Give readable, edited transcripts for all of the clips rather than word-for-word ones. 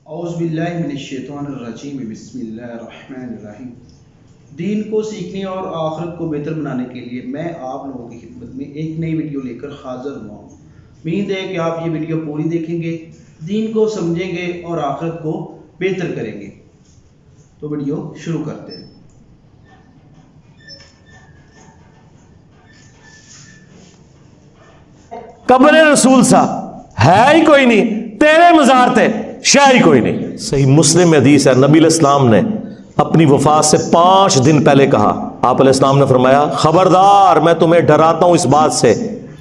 اعوذ باللہ من الشیطان الرجیم بسم اللہ الرحمن الرحیم۔ دین کو سیکھنے اور آخرت کو بہتر بنانے کے لیے میں آپ لوگوں کی خدمت میں ایک نئی ویڈیو لے کر حاضر ہوا ہوں۔ امید ہے کہ آپ یہ ویڈیو پوری دیکھیں گے، دین کو سمجھیں گے اور آخرت کو بہتر کریں گے۔ تو ویڈیو شروع کرتے ہیں۔ قبر رسول سا ہے ہی کوئی نہیں، تیرے مزار تے شہ ہی کوئی نہیں۔ صحیح مسلم میں حدیث ہے، نبی علیہ السلام نے اپنی وفات سے 5 دن پہلے کہا، آپ علیہ السلام نے فرمایا خبردار میں تمہیں ڈراتا ہوں اس بات سے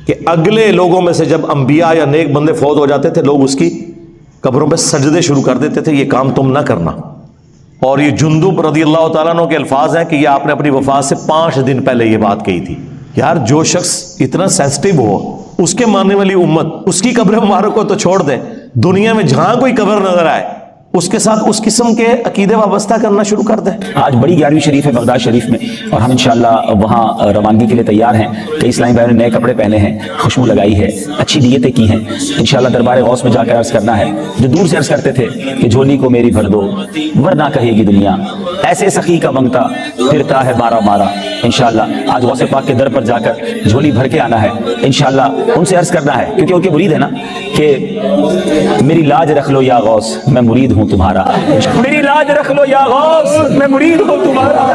کہ اگلے لوگوں میں سے جب انبیاء یا نیک بندے فوت ہو جاتے تھے لوگ اس کی قبروں پہ سجدے شروع کر دیتے تھے، یہ کام تم نہ کرنا۔ اور یہ جندب رضی اللہ تعالیٰ عنہ کے الفاظ ہیں کہ یہ آپ نے اپنی وفات سے 5 دن پہلے یہ بات کہی تھی۔ یار جو شخص اتنا سینسٹیو ہو، اس کے ماننے والی امت اس کی قبر مبارک کو تو چھوڑ دیں، دنیا میں جہاں کوئی قبر نظر آئے اس کے ساتھ اس قسم کے عقیدے وابستہ کرنا شروع کر دیں۔ آج بڑی 11ویں شریف ہے بغداد شریف میں، اور ہم انشاءاللہ وہاں روانگی کے لیے تیار ہیں۔ کئی اسلامی بھائیوں نے نئے کپڑے پہنے ہیں، خوشبو لگائی ہے، اچھی نیتیں کی ہیں۔ انشاءاللہ دربار غوث میں جا کر عرض کرنا ہے، جو دور سے عرض کرتے تھے کہ جھولی کو میری بھر دو ورنہ کہے گی دنیا، ایسے سخی کا منگتا پھرتا ہے مارا مارا۔ انشاءاللہ آج غوث پاک کے در پر جا کر جھولی بھر کے آنا ہے، انشاءاللہ ان سے عرض کرنا ہے، کیونکہ ان کے مرید ہے نا، کہ میری لاج رکھ لو یا غوث میں مرید ہوں تمہارا، میری لاج رکھ لو یا غوث میں مرید ہوں تمہارا،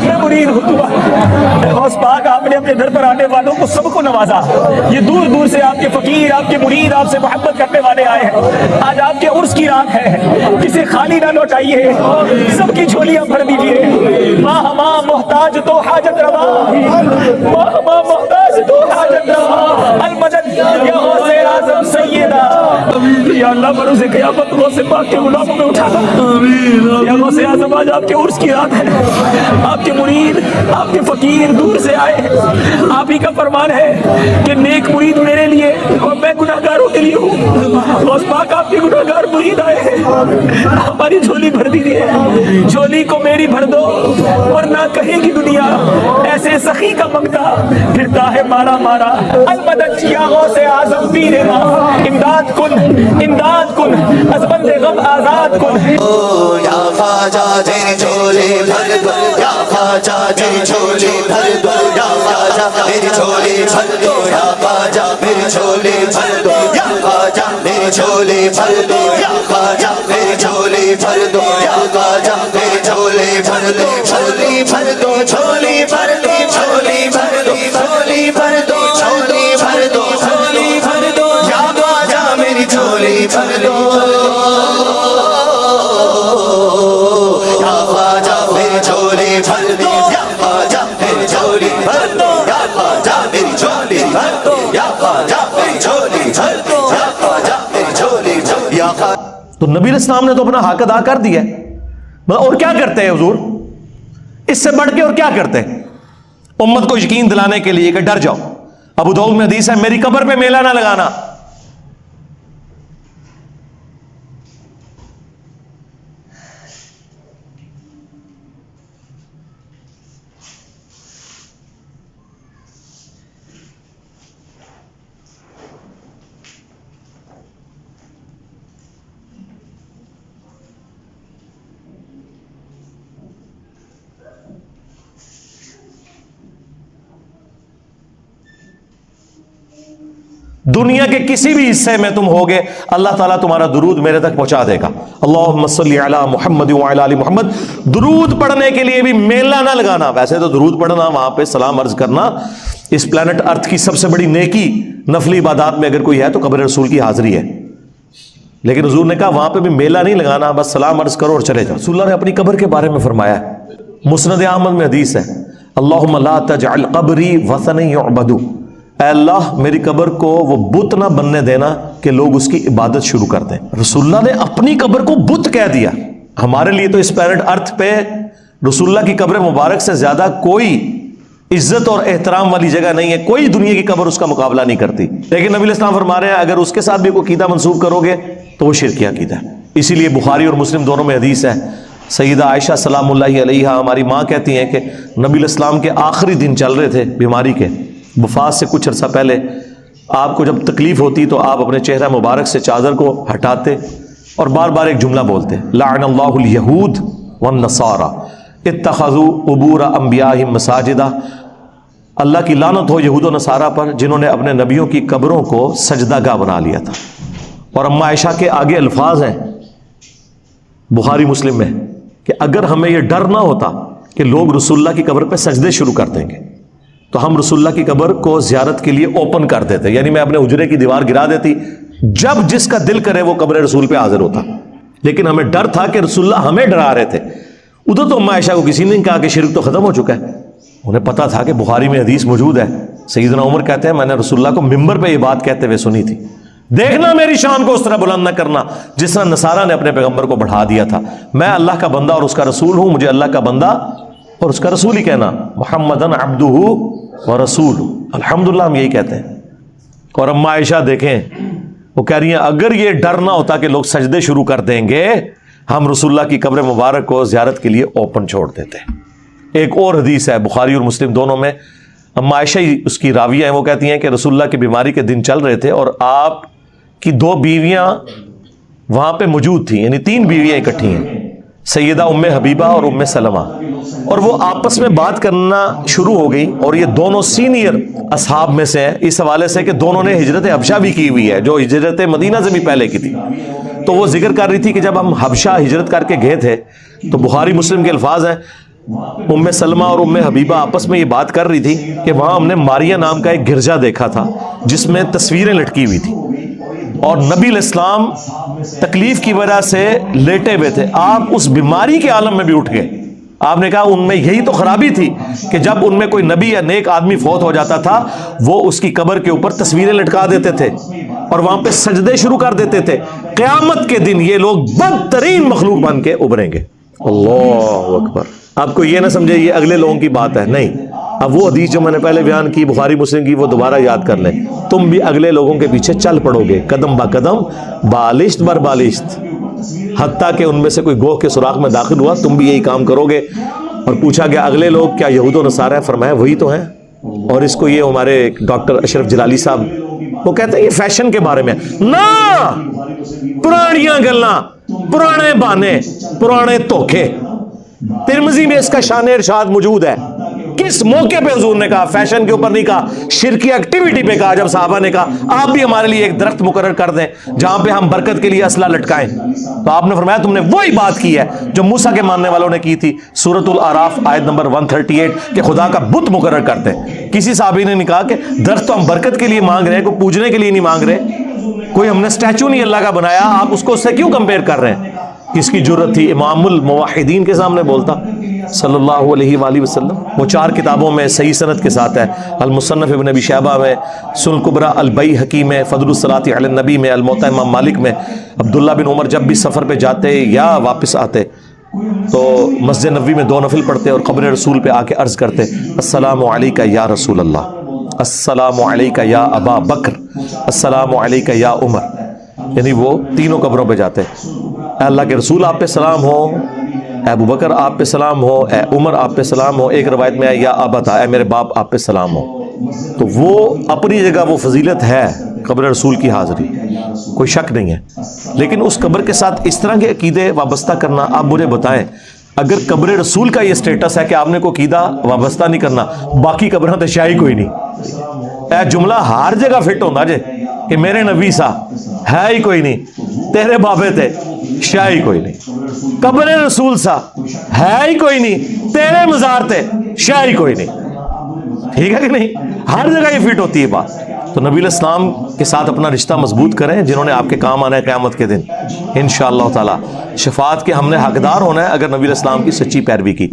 میں مرید ہوں تمہارا۔ غوث پاک آپ نے اپنے در پر آنے والوں کو سب کو نوازا، یہ دور دور سے آپ کے فقیر، آپ کے مرید، آپ سے محبت کرنے والے آئے ہیں۔ آج آپ کے عرس کی رات ہے، کسی خالی نہ لوٹائیے، سب کی جھولیاں بھر دیجیے۔ ماہ ماہ محتاج تو حاجت روا، ماہ ماہ محتاج تو حاجت روا، المدد یا غوث اعظم سیدہ، یا اللہ بروز قیامت غوث پاک کے غلاموں میں اٹھانا۔ یا غوث اعظم آج آپ کے عرس کی رات ہے، آپ کے مرید، آپ کے فقیر دور سے آئے ہیں، آپ ہی کا فرمان ہے کہ نیک مرید میرے لیے اور میں گناہگاروں کے لیے ہوں۔ غوث پاک آپ کے گناہگار مرید آئے ہیں، ہماری جھولی بھر دیجیے، جھولی کو میری بھر دو ورنہ کہے گی دنیا، ایسے سخی کا منگتا پھرتا ہے مارا مارا۔ المدد یا غوث اعظم پیرنا، امداد کن امداد کن، از بند غم آزاد کن۔ یا خواجہ تیری جھولی بھر دو، یا خواجہ تیری جھولی بھر دو، یا خواجہ میری جھولی بھر دو، یا خواجہ میری جھولی بھر دو، یا خواجہ میری جھولی بھر دو، یا خواجہ میری جھولی بھر دو، یا خواجہ میری جھولی بھر دو، جھولی بھر دو، جھولی بھر دو، جھولی بھر دو، جھولی بھر دو، جھولی بھر دو، جھولی بھر دو، یا خواجہ میری جھولی بھر دو۔ تو نبی علیہ السلام نے تو اپنا حق ادا کر دیا، اور کیا کرتے ہیں حضور؟ اس سے بڑھ کے اور کیا کرتے ہیں؟ امت کو یقین دلانے کے لیے کہ ڈر جاؤ۔ ابو داؤد میں حدیث ہے، میری قبر پہ میلہ نہ لگانا۔ دنیا کے کسی بھی حصے میں تم ہوگے، اللہ تعالیٰ تمہارا درود میرے تک پہنچا دے گا۔ اللہم صلی علی محمد وعلی آل محمد۔ درود پڑھنے کے لیے بھی میلہ نہ لگانا۔ ویسے تو درود پڑھنا، وہاں پہ سلام عرض کرنا، اس پلانٹ ارتھ کی سب سے بڑی نیکی نفلی عبادات میں اگر کوئی ہے تو قبر رسول کی حاضری ہے، لیکن حضور نے کہا وہاں پہ بھی میلہ نہیں لگانا، بس سلام عرض کرو اور چلے جاؤ۔ رسول اللہ نے اپنی قبر کے بارے میں فرمایا ہے، مسند احمد میں حدیث ہے، اللہم لا تجعل قبری وثنا یعبد، اے اللہ میری قبر کو وہ بت نہ بننے دینا کہ لوگ اس کی عبادت شروع کر دیں۔ رسول اللہ نے اپنی قبر کو بت کہہ دیا۔ ہمارے لیے تو اس پلانٹ ارتھ پہ رسول اللہ کی قبر مبارک سے زیادہ کوئی عزت اور احترام والی جگہ نہیں ہے، کوئی دنیا کی قبر اس کا مقابلہ نہیں کرتی، لیکن نبی علیہ السلام فرما رہے ہیں اگر اس کے ساتھ بھی کوئی عقیدہ منسوب کرو گے تو وہ شرکی عقیدہ ہے۔ اسی لیے بخاری اور مسلم دونوں میں حدیث ہے، سیدہ عائشہ سلام اللہ علیہا ہماری ماں کہتی ہیں کہ نبی علیہ السلام کے آخری دن چل رہے تھے بیماری کے، وفات سے کچھ عرصہ پہلے آپ کو جب تکلیف ہوتی تو آپ اپنے چہرہ مبارک سے چادر کو ہٹاتے اور بار بار ایک جملہ بولتے ہیں، لعن اللہ الیہود والنصارى اتخذوا قبور انبیائہم مساجدہ، اللہ کی لعنت ہو یہود و نصارہ پر جنہوں نے اپنے نبیوں کی قبروں کو سجدہ گاہ بنا لیا تھا۔ اور اما عائشہ کے آگے الفاظ ہیں بخاری مسلم میں کہ اگر ہمیں یہ ڈر نہ ہوتا کہ لوگ رسول اللہ کی قبر پہ سجدے شروع کر دیں گے تو ہم رسول اللہ کی قبر کو زیارت کے لیے اوپن کر دیتے، یعنی میں اپنے حجرے کی دیوار گرا دیتی، جب جس کا دل کرے وہ قبر رسول پہ حاضر ہوتا۔ لیکن ہمیں ڈر تھا کہ رسول اللہ ہمیں ڈرا رہے تھے۔ ادھر تو اما عائشہ کو کسی نے نہیں کہا کہ شرک تو ختم ہو چکا ہے، انہیں پتا تھا کہ بخاری میں حدیث موجود ہے، سیدنا عمر کہتے ہیں میں نے رسول اللہ کو ممبر پہ یہ بات کہتے ہوئے سنی تھی، دیکھنا میری شان کو اس طرح بلند نہ کرنا جس طرح نصارہ نے اپنے پیغمبر کو بڑھا دیا تھا، میں اللہ کا بندہ اور اس کا رسول ہوں، مجھے اللہ کا بندہ اور اس کا رسول ہی کہنا، محمدن عبدہ ورسولہ، الحمدللہ ہم یہی کہتے ہیں۔ اور اما عائشہ دیکھیں وہ کہہ رہی ہیں اگر یہ ڈر نہ ہوتا کہ لوگ سجدے شروع کر دیں گے ہم رسول اللہ کی قبر مبارک کو زیارت کے لیے اوپن چھوڑ دیتے۔ ایک اور حدیث ہے بخاری اور مسلم دونوں میں، اما عائشہ اس کی راویہ ہیں، وہ کہتی ہیں کہ رسول اللہ کی بیماری کے دن چل رہے تھے اور آپ کی 2 بیویاں وہاں پہ موجود تھیں، یعنی 3 بیویاں اکٹھی ہیں، سیدہ ام حبیبہ اور ام سلمہ، اور وہ آپس میں بات کرنا شروع ہو گئی، اور یہ دونوں سینئر اصحاب میں سے ہیں اس حوالے سے کہ دونوں نے ہجرت حبشہ بھی کی ہوئی ہے جو ہجرت مدینہ سے بھی پہلے کی تھی۔ تو وہ ذکر کر رہی تھی کہ جب ہم حبشہ ہجرت کر کے گئے تھے تو بخاری مسلم کے الفاظ ہیں ام سلمہ اور ام حبیبہ آپس میں یہ بات کر رہی تھی کہ وہاں ہم نے ماریہ نام کا ایک گرجا دیکھا تھا جس میں تصویریں لٹکی ہوئی تھی، اور نبی علیہ السلام تکلیف کی وجہ سے لیٹے ہوئے تھے، آپ اس بیماری کے عالم میں بھی اٹھ گئے۔ آپ نے کہا ان میں یہی تو خرابی تھی کہ جب ان میں کوئی نبی یا نیک آدمی فوت ہو جاتا تھا وہ اس کی قبر کے اوپر تصویریں لٹکا دیتے تھے اور وہاں پہ سجدے شروع کر دیتے تھے۔ قیامت کے دن یہ لوگ بدترین مخلوق بن کے ابھریں گے۔ اللہ اکبر۔ آپ کو یہ نہ سمجھے یہ اگلے لوگوں کی بات ہے، نہیں، اب وہ حدیث جو میں نے پہلے بیان کی بخاری مسلم کی وہ دوبارہ یاد کر لیں، تم بھی اگلے لوگوں کے پیچھے چل پڑو گے قدم با قدم، بالشت بر بالشت، حتیٰ کہ ان میں سے کوئی گوہ کے سوراخ میں داخل ہوا تم بھی یہی کام کرو گے۔ اور پوچھا گیا اگلے لوگ کیا یہود و نصارہ ہیں؟ فرمایا وہی تو ہیں۔ اور اس کو یہ ہمارے ڈاکٹر اشرف جلالی صاحب وہ کہتے ہیں یہ فیشن کے بارے میں، نہ، پرانیاں گلاں، پرانے بانے، پرانے دھوکے۔ ترمذی میں اس کا شان ارشاد موجود ہے، کس موقع پہ حضور نے کہا؟ فیشن کے اوپر نہیں کہا، شرکی ایکٹیویٹی پہ کہا، جب صحابہ نے کہا آپ بھی ہمارے لیے ایک درخت مقرر کر دیں جہاں پہ ہم برکت کے لیے اسلحہ لٹکائیں، تو آپ نے فرمایا تم نے وہی بات کی ہے جو موسیٰ کے ماننے والوں نے کی تھی، سورۃ الاعراف آیت نمبر 138 کہ خدا کا بت مقرر کرتے۔ کسی صحابی نے نہیں کہا کہ درخت تو ہم برکت کے لیے مانگ رہے ہیں، کوئی پوجنے کے لیے نہیں مانگ رہے، کوئی ہم نے اسٹیچو نہیں اللہ کا بنایا، آپ اس کو اس سے کیوں کمپیئر کر رہے ہیں؟ کس کی جرت تھی امام الموحدین کے سامنے بولتا صلی اللہ علیہ وآلہ وسلم؟ وہ 4 کتابوں میں صحیح سند کے ساتھ ہے، المصنف ابن ابی شیبہ میں، سنن کبریٰ البیہقی میں، فضل الصلاۃ علی النبی میں، الموطأ امام مالک میں۔ عبداللہ بن عمر جب بھی سفر پہ جاتے یا واپس آتے تو مسجد نبوی میں 2 نفل پڑھتے اور قبر رسول پہ آ کے عرض کرتے السلام علیکہ یا رسول اللہ، السلام علیکہ یا ابا بکر، السلام علیکہ یا عمر، یعنی وہ تینوں قبروں پہ جاتے، اے اللہ کے رسول آپ پہ سلام ہو، اے ابو بکر آپ پہ سلام ہو، اے عمر آپ پہ سلام ہو، ایک روایت میں ہے یا ابتا، اے میرے باپ آپ پہ سلام ہو۔ تو وہ اپنی جگہ وہ فضیلت ہے قبر رسول کی حاضری، کوئی شک نہیں ہے، لیکن اس قبر کے ساتھ اس طرح کے عقیدے وابستہ کرنا، آپ مجھے بتائیں اگر قبر رسول کا یہ سٹیٹس ہے کہ آپ نے کوئی عقیدہ وابستہ نہیں کرنا، باقی قبریں تو شاہی کوئی نہیں، اے جملہ ہر جگہ فٹ ہونا جے کہ میرے نبی سا ہے ہی کوئی نہیں، تیرے بابے تھے شاہی کوئی نہیں، قبر رسول سا ہے ہی کوئی نہیں، تیرے مزار تھے شاہی کوئی نہیں، ٹھیک ہے کہ نہیں؟ ہر جگہ یہ فٹ ہوتی ہے بات۔ تو نبی علیہ السلام کے ساتھ اپنا رشتہ مضبوط کریں جنہوں نے آپ کے کام آنا ہے قیامت کے دن انشاءاللہ تعالی۔ شفاعت کے ہم نے حقدار ہونا ہے اگر نبی علیہ السلام کی سچی پیروی کی۔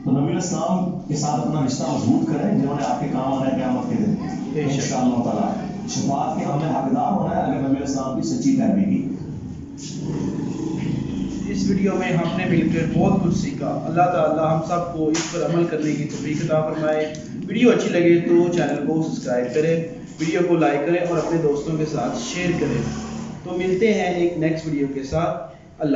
تو نبی علیہ السلام کے ساتھ اپنا رشتہ مضبوط کریں جنہوں نے آپ کے کام آنا ہے قیامت کے دن انشاءاللہ تعالی۔ شفاعت کے ہم نے حقدار ہونا ہے اگر نبی علیہ السلام کی سچی پیروی کی۔ اس ویڈیو میں ہم نے مل کر بہت کچھ سیکھا، اللہ تعالی ہم سب کو اس پر عمل کرنے کی توفیق عطا فرمائے۔ ویڈیو اچھی لگے تو چینل کو سبسکرائب کریں، ویڈیو کو لائک کریں اور اپنے دوستوں کے ساتھ شیئر کریں۔ تو ملتے ہیں ایک نیکسٹ ویڈیو کے ساتھ، اللہ